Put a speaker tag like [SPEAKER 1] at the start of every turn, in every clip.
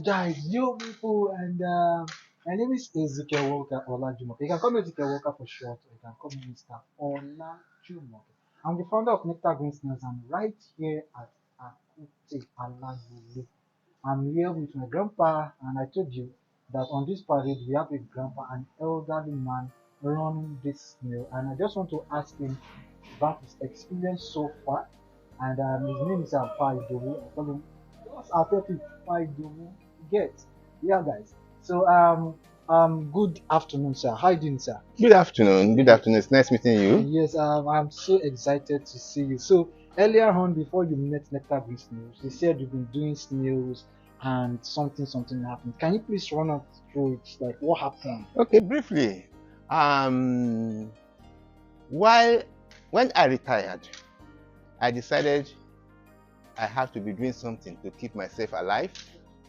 [SPEAKER 1] guys, yo people, and my name is Ezekiel Walker Olajumoke. You can call me Ezekiel Walker for short, or you can call me Mr. Olajumoke. I'm the founder of NGsnails. I'm right here at Akute Alayule. I'm here with my grandpa, and I told you that on this parade we have a grandpa, an elderly man running this snail, and I just want to ask him about his experience so far. And his name is Alfa Idowu. I call him just Alfa Idowu. Get, yeah, guys. So good afternoon, sir. How you doing, sir?
[SPEAKER 2] Good afternoon. Good afternoon. It's nice meeting you.
[SPEAKER 1] Yes, I'm so excited to see you. So earlier on, before you met Nectar Green Snails, you said you've been doing snails and something happened. Can you please run us through it? Like what happened?
[SPEAKER 2] Okay, briefly. While when I retired, I decided I have to be doing something to keep myself alive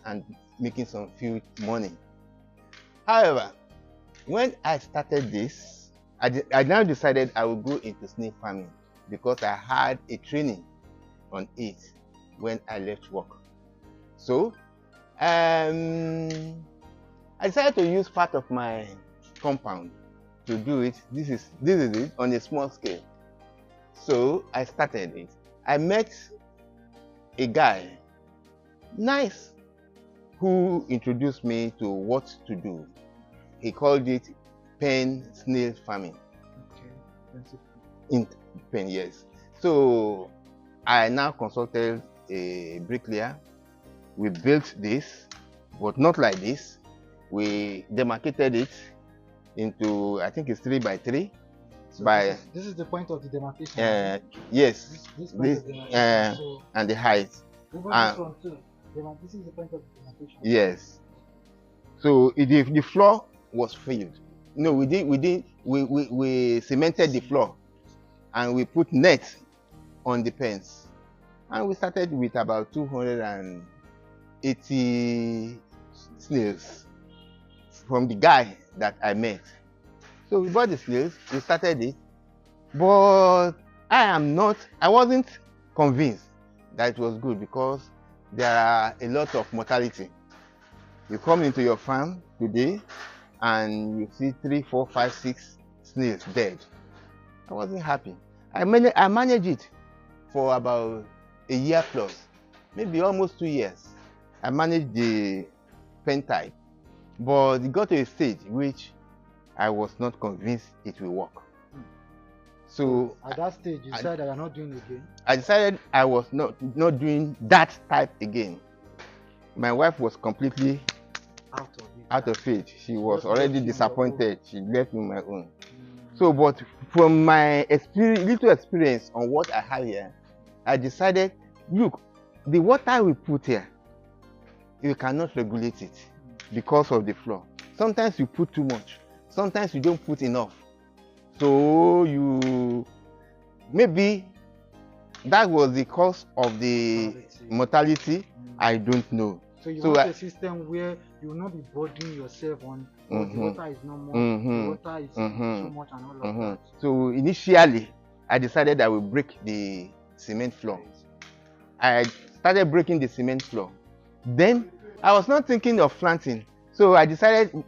[SPEAKER 2] and making some few money. However, when I started this, I now decided I would go into snake farming because I had a training on it when I left work. So I decided to use part of my compound to do it. This is it on a small scale. So I started it. I met a guy, nice, who introduced me to what to do. He called it pen snail farming.
[SPEAKER 1] Okay.
[SPEAKER 2] In pen, yes. So I now consulted a bricklayer. We built this, but not like this. We demarcated it into, I think it's 3 by 3.
[SPEAKER 1] So
[SPEAKER 2] by
[SPEAKER 1] this is the point of the demarcation.
[SPEAKER 2] Yes,
[SPEAKER 1] This point of demarcation. So
[SPEAKER 2] and the height.
[SPEAKER 1] even this one too. This is the point of the demarcation.
[SPEAKER 2] Yes. So the floor was filled. No, we cemented the floor and we put net on the pens. And we started with about 280 snails from the guy that I met. So we bought the snails, we started it, but I wasn't convinced that it was good because there are a lot of mortality. You come into your farm today and you see 3, 4, 5, 6 snails dead. I wasn't happy. I managed it for about a year plus, maybe almost 2 years. I managed the pen type, but it got to a stage which I was not convinced it will work. So
[SPEAKER 1] at that stage, you decided you're not doing it again?
[SPEAKER 2] I decided I was not doing that type again. My wife was completely out of it. She was already disappointed. She left me my own. So, but from my little experience on what I have here, I decided, look, the water we put here, you cannot regulate it because of the flow. Sometimes you put too much. Sometimes you don't put enough. So maybe that was the cause of the mortality. I don't know.
[SPEAKER 1] So you want a system where you will not be burdening yourself on the water is no more, the water is so much and all of that.
[SPEAKER 2] So initially, I decided I would break the cement floor. I started breaking the cement floor. Then I was not thinking of planting. So I decided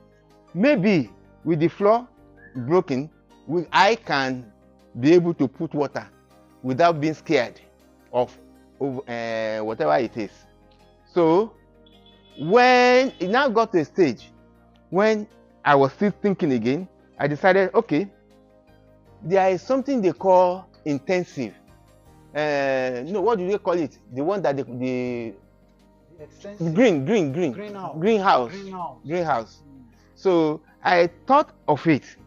[SPEAKER 2] maybe with the floor broken, I can be able to put water without being scared of whatever it is. So when it now got to a stage when I was still thinking again, I decided, okay, there is something they call intensive. No, what do they call it? The one that the greenhouse. So I thought of it,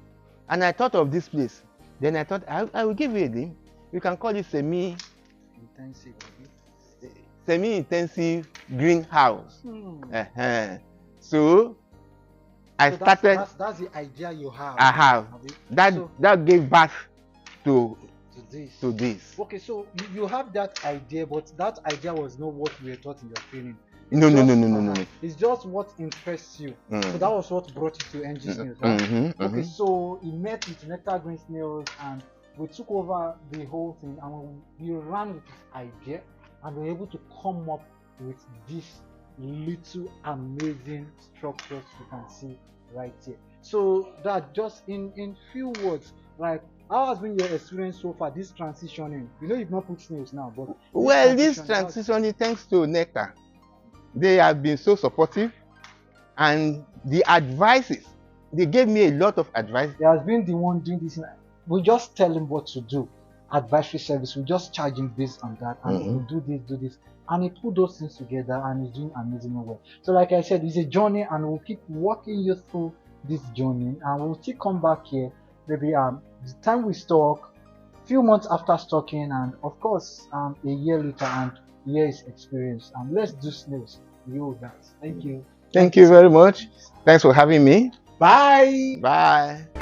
[SPEAKER 2] and I thought of this place. Then I thought I will give you a name. You can call it semi-intensive greenhouse. So I started.
[SPEAKER 1] That's the idea you have.
[SPEAKER 2] I have. That gave birth to this.
[SPEAKER 1] Okay, so you have that idea, but that idea was not what you were taught in your training.
[SPEAKER 2] No.
[SPEAKER 1] It's just what interests you. So that was what brought you to NGsnails. Right? Okay, so you met with Nectar Green Snails and we took over the whole thing and we ran with this idea and we were able to come up with this little amazing structures you can see right here. So that just in few words, like how has been your experience so far? This transitioning, you've not put snails now, but
[SPEAKER 2] Well, this
[SPEAKER 1] how's-
[SPEAKER 2] transition is thanks to Nectar. They have been so supportive, and the advices, they gave me a lot of advice.
[SPEAKER 1] He has been the one doing this. We just tell him what to do. Advisory service, we just charge him based on that, and
[SPEAKER 2] Mhm.
[SPEAKER 1] we do this, and he put those things together, and he's doing amazing work. So, like I said, it's a journey, and we'll keep walking you through this journey, and we'll still come back here, maybe the time we stock, few months after stocking, and of course a year later, and years experience. Let's do snails, you guys. Thank you.
[SPEAKER 2] Thank you very much. Thanks for having me.
[SPEAKER 1] Bye.
[SPEAKER 2] Bye.